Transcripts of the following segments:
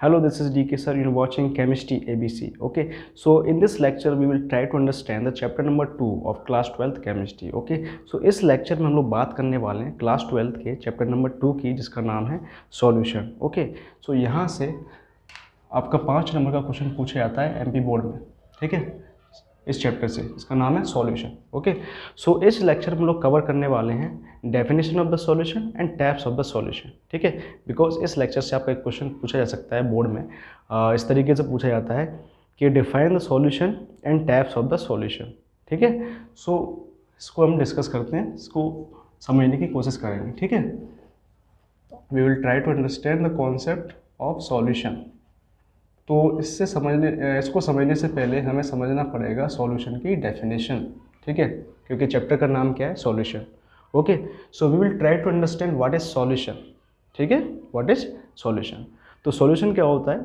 Hello, this is DK sir. You're watching Chemistry ABC. Okay, so in this lecture we will try to understand the chapter number 2 of class 12th chemistry. Okay, so इस lecture में हम लोग बात करने वाले हैं class 12th के chapter number 2 की, जिसका नाम है सॉल्यूशन. ओके, सो यहाँ से आपका 5 नंबर का क्वेश्चन पूछा जाता है एमपी बोर्ड में. ठीक है, इस चैप्टर से, इसका नाम है सॉल्यूशन. ओके, सो इस लेक्चर में हम लोग कवर करने वाले हैं definition of the solution and types of the solution. ठीक है, बिकॉज इस लेक्चर से आपका एक क्वेश्चन पूछा जा सकता है बोर्ड में. इस तरीके से पूछा जाता है कि define the solution and types of the solution. ठीक है, सो इसको हम डिस्कस करते हैं, इसको समझने की कोशिश करेंगे. ठीक है, we will try to understand the concept of solution. तो इसको समझने से पहले हमें समझना पड़ेगा सॉल्यूशन की डेफिनेशन. ठीक है, क्योंकि चैप्टर का नाम क्या है, solution. Okay, so we will try to understand what is solution. ठीक है, व्हाट इज सॉल्यूशन. तो सॉल्यूशन क्या होता है?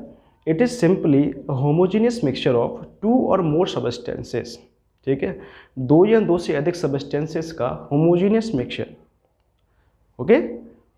It is simply homogeneous mixture of 2 और मोर सबस्टेंसेस. ठीक है, 2 या 2 से अधिक सबस्टेंसेस का होमोजीनियस मिक्सचर. ओके,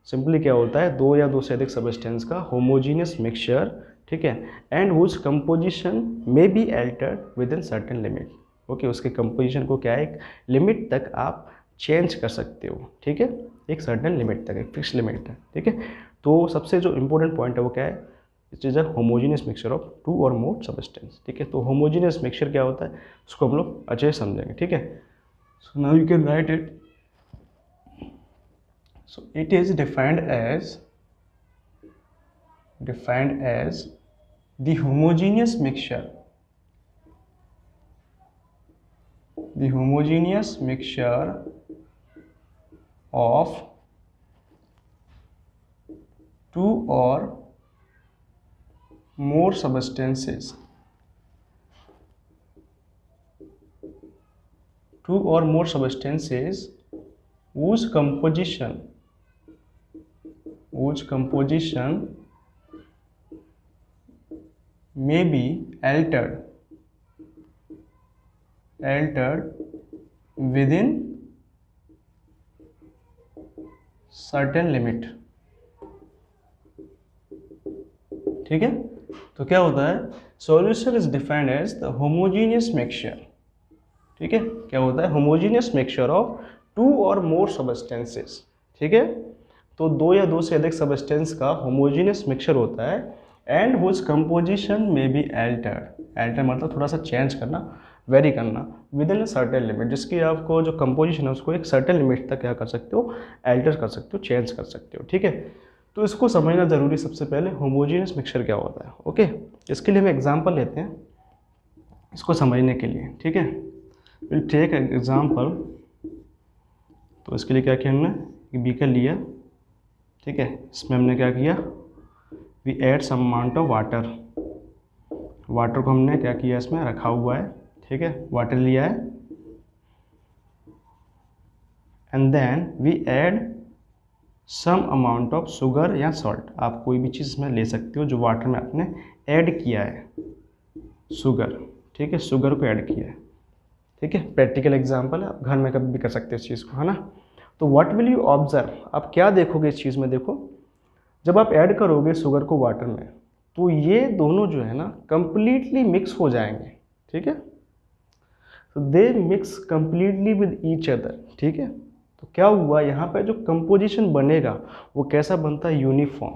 सिंपली क्या होता है? 2 या 2 से अधिक सबस्टेंस का होमोजीनियस मिक्सचर. ठीक है, and whose composition may be altered within certain limit. Okay, उसके कंपोजिशन को क्या है, एक लिमिट तक आप चेंज कर सकते हो. ठीक है, एक सर्टेन लिमिट तक, एक फिक्स लिमिट तक. ठीक है, तो सबसे जो इंपॉर्टेंट पॉइंट है वो क्या है? It is a homogeneous mixture of 2 और मोर सबस्टेंस. ठीक है, तो होमोजीनियस मिक्सचर क्या होता है उसको हम लोग अच्छे से समझेंगे. ठीक है, so now you can write it. So it is defined as the homogeneous mixture of 2 or more substances whose composition may be altered within certain limit. ठीक है, तो क्या होता है? Solution is defined as the homogeneous mixture. ठीक है, क्या होता है? होमोजीनियस मिक्सचर ऑफ 2 और मोर सबस्टेंसेस. ठीक है, तो 2 या 2 से अधिक सबस्टेंस का होमोजीनियस मिक्सचर होता है एंड हुज कंपोजिशन में बी अल्टर मतलब थोड़ा सा चेंज करना, वेरी करना, with in a certain limit, जिसकी आपको जो कंपोजिशन है उसको एक सर्टेन लिमिट तक क्या कर सकते हो, अल्टर कर सकते हो, चेंज कर सकते हो. ठीक है, तो इसको समझना ज़रूरी. सबसे पहले होमोजीनियस मिक्सचर क्या होता है. ओके, इसके लिए हम एग्जाम्पल लेते हैं इसको समझने के लिए. ठीक है, विल टेक एग्जाम्पल. तो इसके लिए क्या किया हमने, एक बीकर लिया. ठीक है, इसमें हमने क्या किया, we add some amount of water को हमने क्या किया, इसमें रखा हुआ है. ठीक है, वाटर लिया है and then we add some amount of sugar या सॉल्ट. आप कोई भी चीज़ इसमें ले सकते हो जो वाटर में आपने ऐड किया है, शुगर. ठीक है, शुगर को ऐड किया है. ठीक है, प्रैक्टिकल एग्जांपल है, आप घर में कभी भी कर सकते हो इस चीज़ को, है ना. तो व्हाट विल यू ऑब्जर्व, आप क्या देखोगे इस चीज़ में? देखो, जब आप ऐड करोगे शुगर को वाटर में तो ये दोनों जो है ना कंप्लीटली मिक्स हो जाएंगे. ठीक है, तो they mix completely with each other. ठीक है, तो क्या हुआ यहाँ पे, जो कंपोजिशन बनेगा वो कैसा बनता है, यूनिफॉर्म.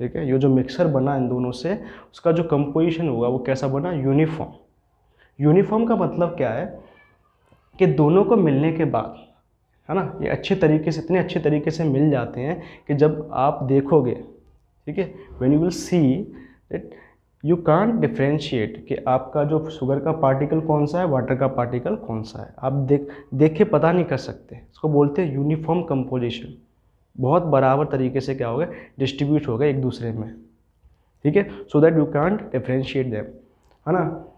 ठीक है, ये जो मिक्सर बना इन दोनों से, उसका जो कंपोजिशन होगा वो कैसा बना, यूनिफॉर्म. यूनिफॉर्म का मतलब क्या है कि दोनों को मिलने के बाद, है ना, ये अच्छे तरीके से, इतने अच्छे तरीके से मिल जाते हैं कि जब आप देखोगे, ठीक है, when you will see that you can't differentiate कि आपका जो शुगर का पार्टिकल कौन सा है, वाटर का पार्टिकल कौन सा है. आप देख के पता नहीं कर सकते. इसको बोलते हैं यूनिफॉर्म कंपोजिशन. बहुत बराबर तरीके से क्या होगा, डिस्ट्रीब्यूट होगा एक दूसरे में. ठीक है, so that you can't differentiate them, है ना.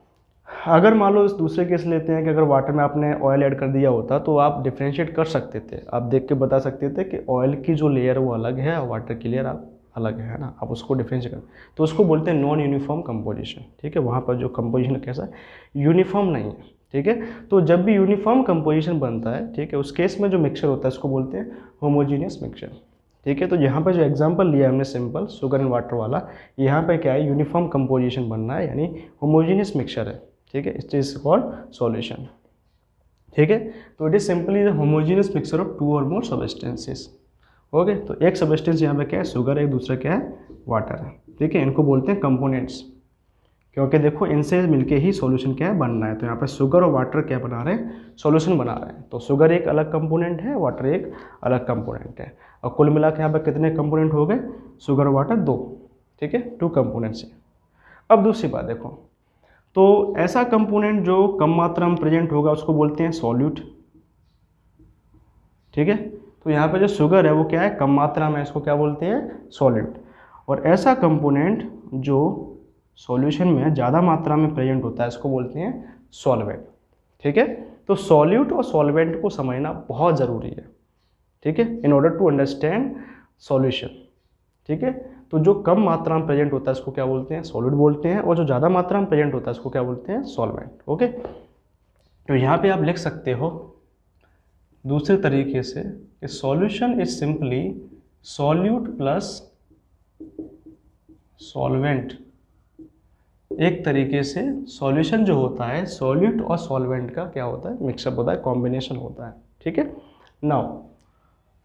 अगर मान लो इस दूसरे केस लेते हैं कि अगर वाटर में आपने ऑयल ऐड कर दिया होता तो आप डिफ्रेंशिएट कर सकते थे. आप देख के बता सकते थे कि ऑयल की जो लेयर वो अलग है और वाटर की लेयर अलग है ना. आप उसको डिफ्रेंशिएट कर, तो उसको बोलते हैं नॉन यूनिफॉर्म कंपोजिशन. ठीक है, वहाँ पर जो कंपोजिशन कैसा है, यूनिफॉर्म नहीं है. ठीक है, तो जब भी यूनिफॉर्म कंपोजिशन बनता है, ठीक है, उस केस में जो मिक्सचर होता है उसको बोलते हैं होमोजीनियस मिक्सचर. ठीक है। तो यहाँ पे जो एग्जांपल लिया है हमने सिंपल शुगर एंड वाटर वाला, यहाँ पे क्या है, यूनिफॉर्म कंपोजिशन बनना है, यानी होमोजीनियस मिक्सचर है। ठीक है, इट इज कॉल्ड सॉल्यूशन। ठीक है, तो it is simply the homogeneous mixture of two or more substances. Okay, तो एक सब्सटेंस यहाँ पे क्या है, शुगर है, एक दूसरा क्या है, वाटर है। ठीक है, इनको बोलते हैं कंपोनेंट्स, क्योंकि देखो इनसे मिलके ही सॉल्यूशन क्या है, बनना है। तो यहाँ पे शुगर और वाटर क्या बना रहे हैं, सॉल्यूशन बना रहे हैं। तो शुगर एक अलग कंपोनेंट है, वाटर एक अलग कंपोनेंट है, और कुल मिला के यहाँ पे कितने कंपोनेंट हो गए, शुगर और वाटर दो। ठीक है, टू कंपोनेंट्स है। अब दूसरी बात देखो, तो ऐसा कंपोनेंट जो कम मात्रा में प्रेजेंट होगा उसको बोलते हैं सॉल्यूट। ठीक है, तो यहाँ पे जो शुगर है वो क्या है, कम मात्रा में, इसको क्या बोलते हैं, सॉल्यूट। और ऐसा कंपोनेंट जो सॉल्यूशन में ज़्यादा मात्रा में प्रेजेंट होता है इसको बोलते हैं सॉल्वेंट। ठीक है, तो सॉल्यूट और सॉल्वेंट को समझना बहुत ज़रूरी है। ठीक है, in order to understand solution. ठीक है, तो जो कम मात्रा में प्रेजेंट होता है इसको क्या बोलते हैं, सॉल्यूट बोलते हैं, और जो ज़्यादा मात्रा में प्रेजेंट होता है इसको क्या बोलते हैं, सॉल्वेंट। ओके, तो यहाँ पे आप लिख सकते हो दूसरे तरीके से कि solution is simply solute plus solvent. एक तरीके से सॉल्यूशन जो होता है सॉल्यूट और सॉल्वेंट का क्या होता है, मिक्सअप होता है, कॉम्बिनेशन होता है। ठीक है, नाउ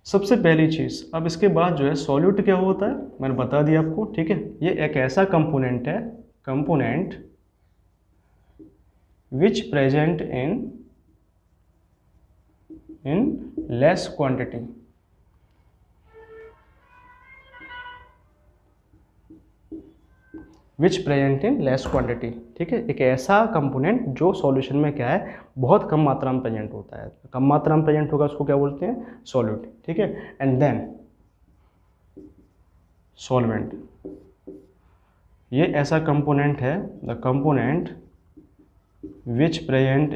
सबसे पहली चीज़, अब इसके बाद जो है सॉल्यूट क्या होता है मैंने बता दिया आपको। ठीक है, ये एक ऐसा कंपोनेंट है, component which present in less quantity. Which present in less quantity. ठीक है, एक ऐसा कंपोनेंट जो सॉल्यूशन में क्या है, बहुत कम मात्रा में प्रेजेंट होता है। कम मात्रा में प्रेजेंट होगा उसको क्या बोलते हैं, सॉल्यूट। ठीक है, एंड देन सॉल्वेंट, ये ऐसा कंपोनेंट है, the component which present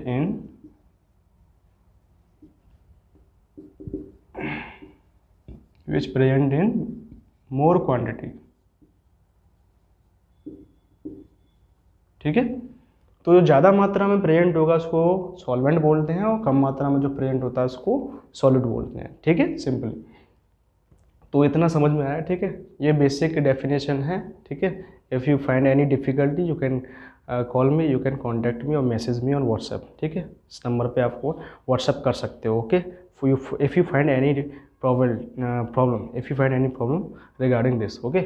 in more quantity. ठीक है, तो जो ज़्यादा मात्रा में प्रेजेंट होगा उसको सॉल्वेंट बोलते हैं, और कम मात्रा में जो प्रेजेंट होता है उसको सॉल्यूट बोलते हैं। ठीक है, सिंपली तो इतना समझ में आया। ठीक है, ये बेसिक डेफिनेशन है। ठीक है, if you find any difficulty you can call me, you can contact मी और मैसेज मी ऑन व्हाट्सएप। ठीक है, इस नंबर पे आपको व्हाट्सएप कर सकते हो। Okay, if you find any problem regarding this. Okay,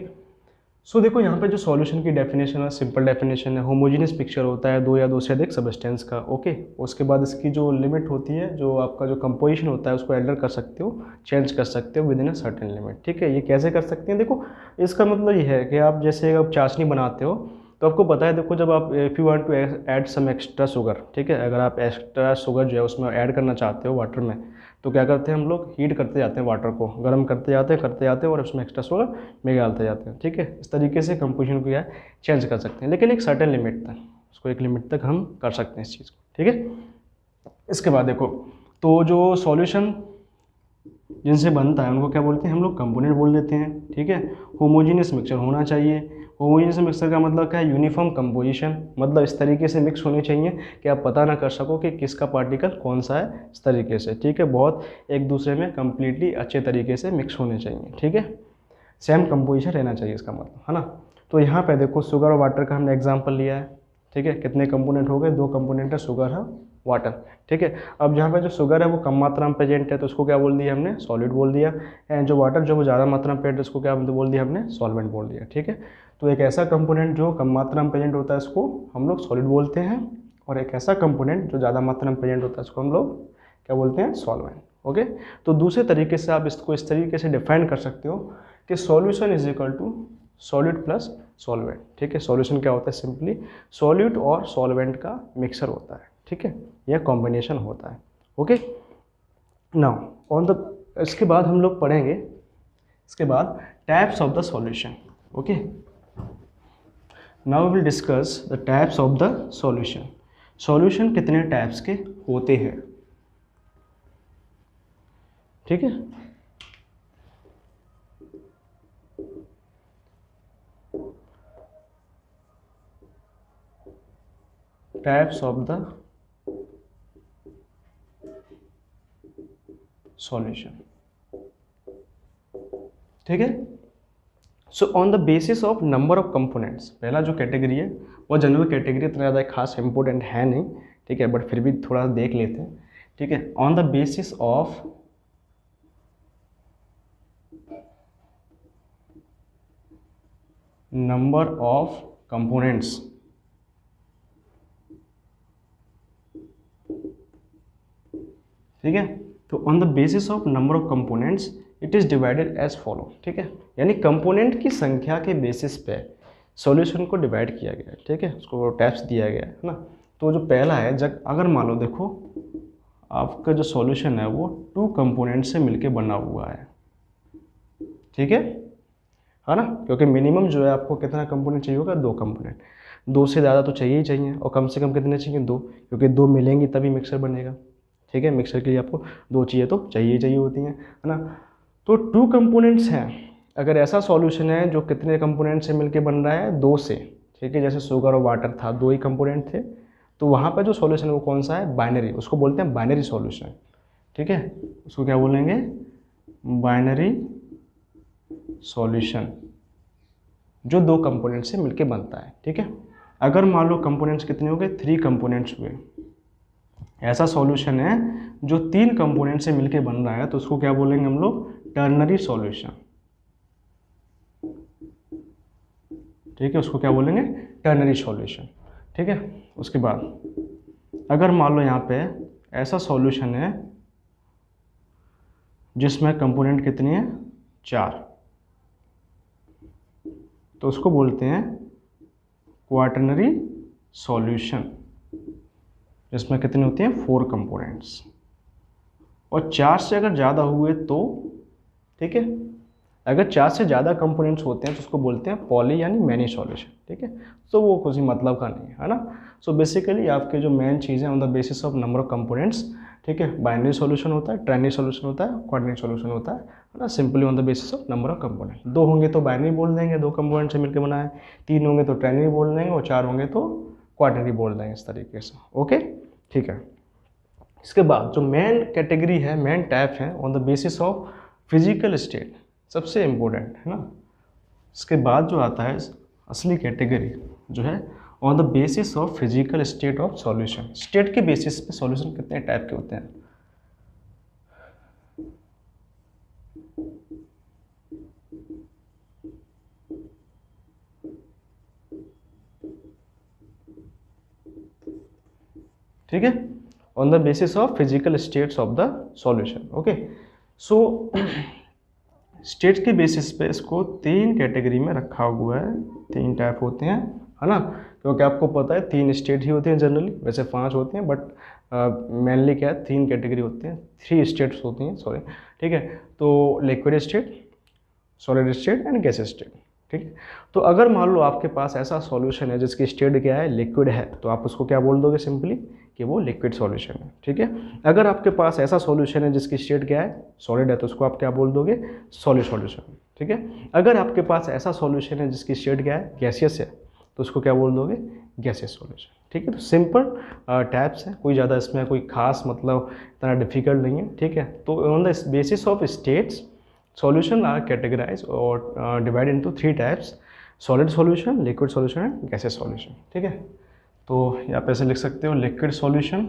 so देखो यहाँ पे जो सॉल्यूशन की डेफिनेशन है, सिंपल डेफिनेशन है, होमोजीनियस पिक्चर होता है दो या दो से अधिक सब्सटेंस का। ओके, उसके बाद इसकी जो लिमिट होती है, जो आपका जो कंपोजिशन होता है उसको एल्टर कर सकते हो, चेंज कर सकते हो with in a certain limit. ठीक है, ये कैसे कर सकते हैं, देखो इसका मतलब ये है कि आप जैसे आप चाशनी बनाते हो तो आपको पता है, देखो जब आप if you want to add some extra sugar, ठीक है, अगर आप एक्स्ट्रा शुगर जो है उसमें ऐड करना चाहते हो वाटर में, तो क्या करते हैं हम लोग, हीट करते जाते हैं, वाटर को गर्म करते जाते हैं और उसमें एक्स्ट्रा शुगर निकालते जाते हैं। ठीक है, इस तरीके से कंपोजिशन को क्या चेंज कर सकते हैं, लेकिन एक सर्टेन लिमिट तक, उसको एक लिमिट तक हम कर सकते हैं इस चीज़ को। ठीक है, इसके बाद देखो, तो जो सॉल्यूशन जिनसे बनता है उनको क्या बोलते हैं हम लोग, कंपोनेंट बोल देते हैं। ठीक है, होमोजीनियस मिक्सचर होना चाहिए। होमोजीनियस मिक्सचर का मतलब क्या है, यूनिफॉर्म कंपोजिशन, मतलब इस तरीके से मिक्स होनी चाहिए कि आप पता ना कर सको कि किसका पार्टिकल कौन सा है, इस तरीके से। ठीक है, बहुत एक दूसरे में कम्प्लीटली अच्छे तरीके से मिक्स होने चाहिए। ठीक है, सेम कंपोजिशन रहना चाहिए इसका मतलब, है ना। तो यहाँ पे देखो शुगर और वाटर का हमने एग्जाम्पल लिया है। ठीक है, कितने कंपोनेंट हो गए, दो कंपोनेंट है, शुगर है, वाटर। ठीक है, अब जहाँ पे जो शुगर है वो कम मात्रा में प्रेजेंट है तो उसको क्या बोल दिया हमने, सॉलिड बोल दिया। एंड जो वाटर जो वो ज़्यादा मात्रा में प्रेजेंट है उसको क्या बोल दिया हमने, सॉल्वेंट बोल दिया। ठीक है, तो एक ऐसा कंपोनेंट जो कम मात्रा में प्रेजेंट होता है इसको हम लोग सॉलिड बोलते हैं, और एक ऐसा कंपोनेंट जो ज़्यादा मात्रा में प्रेजेंट होता है इसको हम लोग क्या बोलते हैं, सॉल्वेंट। ओके, तो दूसरे तरीके से आप इसको इस तरीके से डिफाइन कर सकते हो कि solution is equal to solute plus solvent. ठीक है, सॉल्यूशन क्या होता है, सिंपली सॉल्यूट और सॉल्वेंट का मिक्सर होता है। ठीक है, यह कॉम्बिनेशन होता है। ओके, नाउ ऑन द, इसके बाद हम लोग पढ़ेंगे, इसके बाद types of the solution. Okay, now we will discuss the types of the solution. Solution कितने टाइप्स के होते हैं। ठीक है, टाइप्स ऑफ द सॉल्यूशन। ठीक है। So on the basis of number of components, पहला जो कैटेगरी है वो जनरल कैटेगरी, इतना ज़्यादा खास इंपॉर्टेंट है नहीं, ठीक है, बट फिर भी थोड़ा देख लेते हैं, ठीक है। On the basis of number of components, ठीक है। तो on the basis of number of components it is divided as follow, ठीक है, यानी कंपोनेंट की संख्या के बेसिस पे सॉल्यूशन को डिवाइड किया गया है, ठीक है, उसको टैप्स दिया गया है ना। तो जो पहला है, जब अगर मान लो देखो आपका जो सॉल्यूशन है वो 2 कंपोनेंट से मिलके बना हुआ है, ठीक है ना, क्योंकि मिनिमम जो है आपको कितना कंपोनेंट चाहिए होगा, 2 कंपोनेंट, 2 से ज़्यादा तो चाहिए ही चाहिए, और कम से कम कितने चाहिए, 2, क्योंकि 2 मिलेंगी तभी मिक्सर बनेगा, ठीक है। मिक्सर के लिए आपको 2 चाहिए तो चाहिए होती हैं, है ना। तो 2 कंपोनेंट्स हैं, अगर ऐसा सॉल्यूशन है जो कितने कंपोनेंट से मिलके बन रहा है, 2 से, ठीक है, जैसे शुगर और वाटर था, 2 ही कंपोनेंट थे, तो वहाँ पर जो सॉल्यूशन है वो कौन सा है, बाइनरी, उसको बोलते हैं बाइनरी सॉल्यूशन, ठीक है, उसको क्या बोलेंगे, बाइनरी सॉल्यूशन, जो 2 कंपोनेंट से मिलके बनता है, ठीक है। अगर मान लो कंपोनेंट्स कितने हो गए, 3 कंपोनेंट्स हुए, ऐसा सॉल्यूशन है जो 3 कंपोनेंट से मिलके बन रहा है, तो उसको क्या बोलेंगे हम लोग, टर्नरी सॉल्यूशन, ठीक है, उसको क्या बोलेंगे, टर्नरी सॉल्यूशन, ठीक है। उसके बाद अगर मान लो यहाँ पे ऐसा सॉल्यूशन है जिसमें कंपोनेंट कितनी है, 4, तो उसको बोलते हैं क्वाटर्नरी सॉल्यूशन, जिसमें कितनी होती हैं, 4 कंपोनेंट्स, और 4 से अगर ज़्यादा हुए तो, ठीक है, अगर 4 से ज़्यादा कंपोनेंट्स होते हैं तो उसको बोलते हैं पॉली यानी मैनी सॉल्यूशन, ठीक है। तो वो कुछ मतलब का नहीं है ना। सो बेसिकली आपके जो मेन चीज़ें on the basis of number of components, ठीक है, बाइनरी सॉल्यूशन होता है, ट्राइनरी सॉल्यूशन होता है, क्वाड्रनरी सॉल्यूशन होता है ना, simply on the basis of number of component. 2 होंगे तो बाइनरी बोल देंगे, 2 कंपोनेंट से मिलकर बना है, 3 होंगे तो ट्राइनरी बोल देंगे, और 4 होंगे तो क्वाड्रनरी बोल देंगे, इस तरीके से, ओके, ठीक है। इसके बाद जो मेन कैटेगरी है, मेन टाइप है on the basis of physical state, सबसे इम्पोर्टेंट है ना। इसके बाद जो आता है असली कैटेगरी जो है on the basis of physical state of solution, state के बेसिस पे सॉल्यूशन कितने टाइप के होते हैं। ठीक है, on the basis of physical states of the solution, okay. So states के बेसिस पे इसको 3 कैटेगरी में रखा हुआ है, 3 टाइप होते हैं, है ना, क्योंकि आपको पता है 3 स्टेट ही होते हैं जनरली, वैसे 5 होते हैं, बट मेनली क्या है, 3 कैटेगरी होते हैं, 3 स्टेट्स होती हैं, सॉरी, ठीक है। तो liquid state, solid state and gas state, ठीक है। तो अगर मान लो आपके पास ऐसा सॉल्यूशन है जिसकी स्टेट क्या है, लिक्विड है, तो आप उसको क्या बोल दोगे, सिंपली कि वो लिक्विड सॉल्यूशन है, ठीक है। अगर आपके पास ऐसा सॉल्यूशन है जिसकी स्टेट क्या है, सॉलिड है, तो उसको आप क्या बोल दोगे, सॉलिड सॉल्यूशन, ठीक है। अगर आपके पास ऐसा सॉल्यूशन है जिसकी स्टेट क्या है, गैसियस है, तो उसको क्या बोल दोगे, गैसियस सॉल्यूशन, ठीक है। तो सिंपल टाइप्स हैं, कोई ज़्यादा इसमें कोई खास मतलब इतना डिफिकल्ट नहीं है, ठीक है। तो on the basis of states solution are categorized or divided into 3 types, solid solution, liquid solution and gaseous solution, ठीक है। तो यहाँ पे ऐसे लिख सकते हो, लिक्विड सॉल्यूशन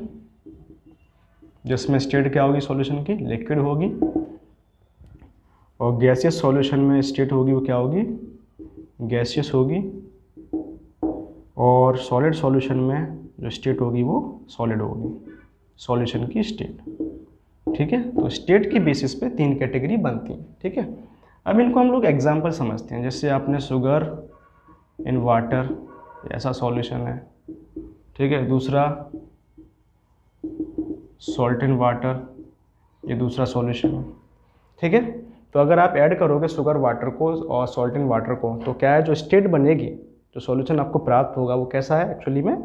जिसमें स्टेट क्या होगी सॉल्यूशन की, लिक्विड होगी, और गैसियस सॉल्यूशन में स्टेट होगी वो क्या होगी, गैसियस होगी, और सॉलिड सॉल्यूशन में जो स्टेट होगी वो सॉलिड होगी, सॉल्यूशन की स्टेट, ठीक है। तो स्टेट की बेसिस पे 3 कैटेगरी बनती हैं, ठीक है। अब इनको हम लोग एग्जांपल समझते हैं, जैसे आपने शुगर इन वाटर, ऐसा सॉल्यूशन है, ठीक है। दूसरा सॉल्ट इन वाटर, ये दूसरा सॉल्यूशन है, ठीक है। तो अगर आप ऐड करोगे शुगर वाटर को और सॉल्ट इन वाटर को, तो क्या है, जो स्टेट बनेगी, जो सॉल्यूशन आपको प्राप्त होगा वो कैसा है, एक्चुअली में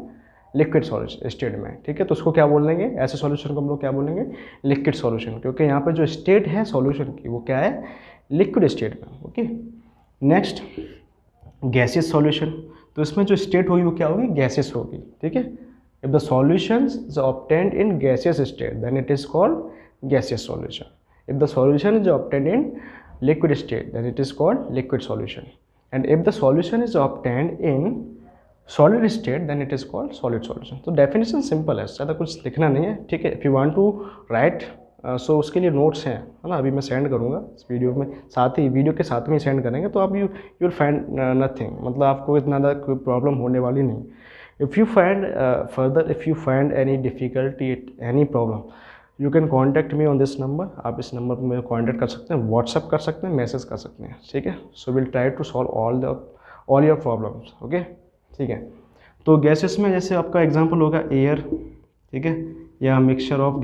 लिक्विड सॉल्यूशन स्टेट में, ठीक है। तो उसको क्या बोलेंगे, ऐसे सॉल्यूशन को हम लोग क्या बोलेंगे, लिक्विड सॉल्यूशन, क्योंकि यहाँ पे जो स्टेट है सॉल्यूशन की वो क्या है, लिक्विड स्टेट में, ओके। नेक्स्ट गैसियस सॉल्यूशन, तो इसमें जो स्टेट होगी वो क्या होगी, गैसियस होगी, ठीक है। If the solution is obtained in gaseous state then it is called gaseous solution. If the solution is obtained in liquid state, then it is called liquid solution. And if the solution is obtained in solid state, then it is called solid solution. तो definition simple है, ज़्यादा कुछ लिखना नहीं है, ठीक है. If you want to write सो उसके लिए नोट्स हैं, है ना, अभी मैं सेंड करूँगा इस वीडियो में, साथ ही वीडियो के साथ में सेंड करेंगे, तो आप यू विल फाइंड नथिंग, मतलब आपको इतना ज़्यादा कोई प्रॉब्लम होने वाली नहीं. If you find further, if you find any difficulty, any problem, you can contact me on this number. आप इस नंबर पर मेरे कॉन्टैक्ट कर सकते हैं, व्हाट्सअप कर सकते हैं, मैसेज कर सकते हैं, ठीक है. So will try to solve all your problems. Okay, ठीक है. तो गैसेस में जैसे आपका एग्जांपल होगा एयर, ठीक है, या मिक्सचर ऑफ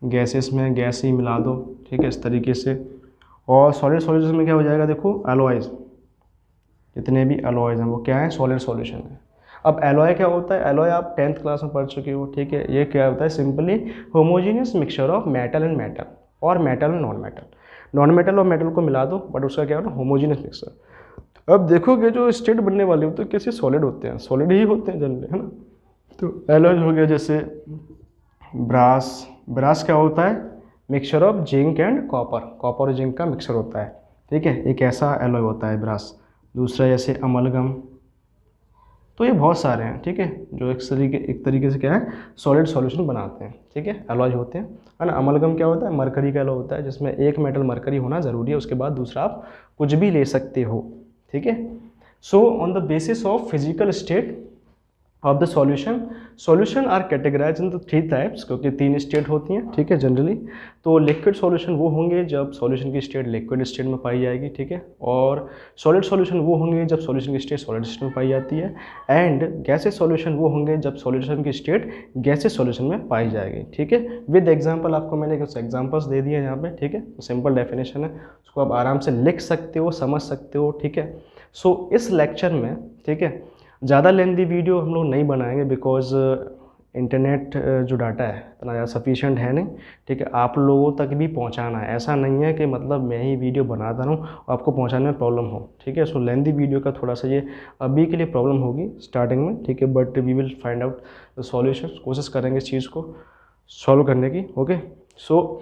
गैसेस में गैस ही मिला दो, ठीक है, इस तरीके से. और सॉलिड सॉल्यूशन में क्या हो जाएगा, देखो एलॉयज़, जितने भी एलॉयज़ हैं वो क्या है, सॉलिड सॉल्यूशन है. अब एलॉय क्या होता है, एलॉय आप 10th क्लास में पढ़ चुके हो, ठीक है. ये क्या होता है, simply homogeneous mixture of metal and metal, और metal and non metal. Non metal और मेटल को मिला दो, बट उसका क्या होता है, होमोजीनियस मिक्सचर. अब देखोगे जो स्टेट बनने वाले होते हैं कैसे सॉलिड होते हैं, सॉलिड ही होते हैं जनरली, है ना. तो एलॉय हो गया जैसे ब्रास क्या होता है, mixture of zinc and copper, copper और जिंक का मिक्सचर होता है, ठीक है. एक ऐसा एलॉय होता है ब्रास. दूसरा जैसे अमलगम. तो ये बहुत सारे हैं, ठीक है, जो एक तरीके से क्या है, सॉलिड सॉल्यूशन बनाते हैं, ठीक है, एलॉय होते हैं, है ना. अमलगम क्या होता है, मरकरी का एलॉय होता है, जिसमें एक मेटल मरकरी होना ज़रूरी है, उसके बाद दूसरा आप कुछ भी ले सकते हो, ठीक है. So on the basis of physical state of the solution are categorize in the 3 types, क्योंकि 3 स्टेट होती हैं, ठीक है, जनरली. तो लिक्विड सॉल्यूशन वो होंगे जब सॉल्यूशन की स्टेट लिक्विड स्टेट में पाई जाएगी, ठीक है. और सॉलिड सॉल्यूशन वो होंगे जब सॉल्यूशन की स्टेट सॉलिड स्टेट में पाई जाती है. एंड गैसेस सॉल्यूशन वो होंगे जब सॉल्यूशन की स्टेट गैसेस सॉल्यूशन में पाई जाएगी, ठीक है. विद एग्जांपल आपको मैंने कुछ एग्जांपल्स दे दिए यहाँ पे, ठीक है. सिंपल डेफिनेशन है, उसको आप आराम से लिख सकते हो, समझ सकते हो, ठीक है. सो इस लेक्चर में, ठीक है, ज़्यादा लेंथी वीडियो हम लोग नहीं बनाएंगे, बिकॉज इंटरनेट जो डाटा है इतना ज़्यादा सफिशिएंट है नहीं, ठीक है. आप लोगों तक भी पहुंचाना है, ऐसा नहीं है कि मतलब मैं ही वीडियो बनाता रहूँ और आपको पहुंचाने में प्रॉब्लम हो, ठीक है. सो लेंथी वीडियो का थोड़ा सा ये अभी के लिए प्रॉब्लम होगी स्टार्टिंग में, ठीक है, but we will find out the solution. कोशिश करेंगे इस चीज़ को सॉल्व करने की. ओके, सो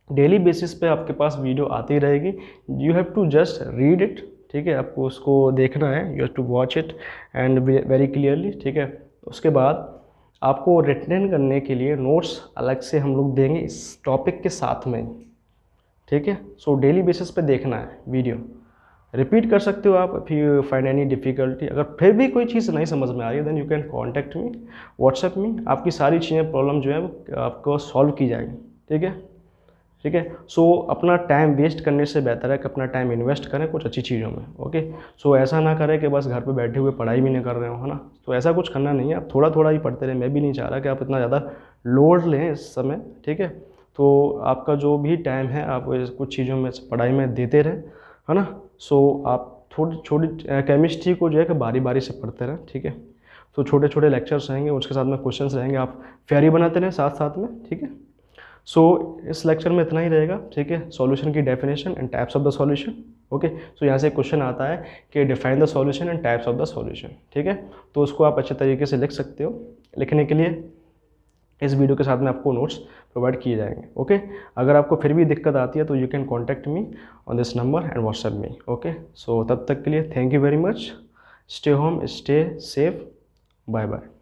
डेली बेसिस पे आपके पास वीडियो आती रहेगी. You have to just read it, ठीक है, आपको उसको देखना है, you have to watch it and very clearly, ठीक है. उसके बाद आपको रिटर्न करने के लिए नोट्स अलग से हम लोग देंगे इस टॉपिक के साथ में, ठीक है. सो डेली बेसिस पे देखना है वीडियो, रिपीट कर सकते हो आप. If you find any difficulty, अगर फिर भी कोई चीज़ नहीं समझ में आ रही है, then you can contact me, WhatsApp में. आपकी सारी चीज़ें प्रॉब्लम जो है वो आपको सॉल्व की जाएगी, ठीक है, ठीक है. सो अपना टाइम वेस्ट करने से बेहतर है कि अपना टाइम इन्वेस्ट करें कुछ अच्छी चीज़ों में. ओके, सो ऐसा ना करें कि बस घर पे बैठे हुए पढ़ाई भी नहीं कर रहे हो, है ना. तो ऐसा कुछ करना नहीं है, आप थोड़ा थोड़ा ही पढ़ते रहें. मैं भी नहीं चाह रहा कि आप इतना ज़्यादा लोड लें इस समय, ठीक है. तो आपका जो भी टाइम है आप कुछ चीज़ों में पढ़ाई में देते रहें, है ना. सो आप थोड़ी छोटी केमिस्ट्री को जो है कि बारी बारी से पढ़ते रहें, ठीक है. तो छोटे छोटे लेक्चर्स रहेंगे, उसके साथ में क्वेश्चंस रहेंगे, आप फेरी बनाते रहें साथ साथ में, ठीक है. सो इस लेक्चर में इतना ही रहेगा, ठीक है. सॉल्यूशन की definition and types of the solution. Okay, so यहाँ से क्वेश्चन आता है कि define the solution and types of the solution, ठीक है. तो उसको आप अच्छे तरीके से लिख सकते हो. लिखने के लिए इस वीडियो के साथ में आपको नोट्स प्रोवाइड किए जाएंगे. ओके, अगर आपको फिर भी दिक्कत आती है तो you can contact me on this number and WhatsApp me. Okay, so तब तक के लिए thank you very much. Stay home, stay safe, bye bye.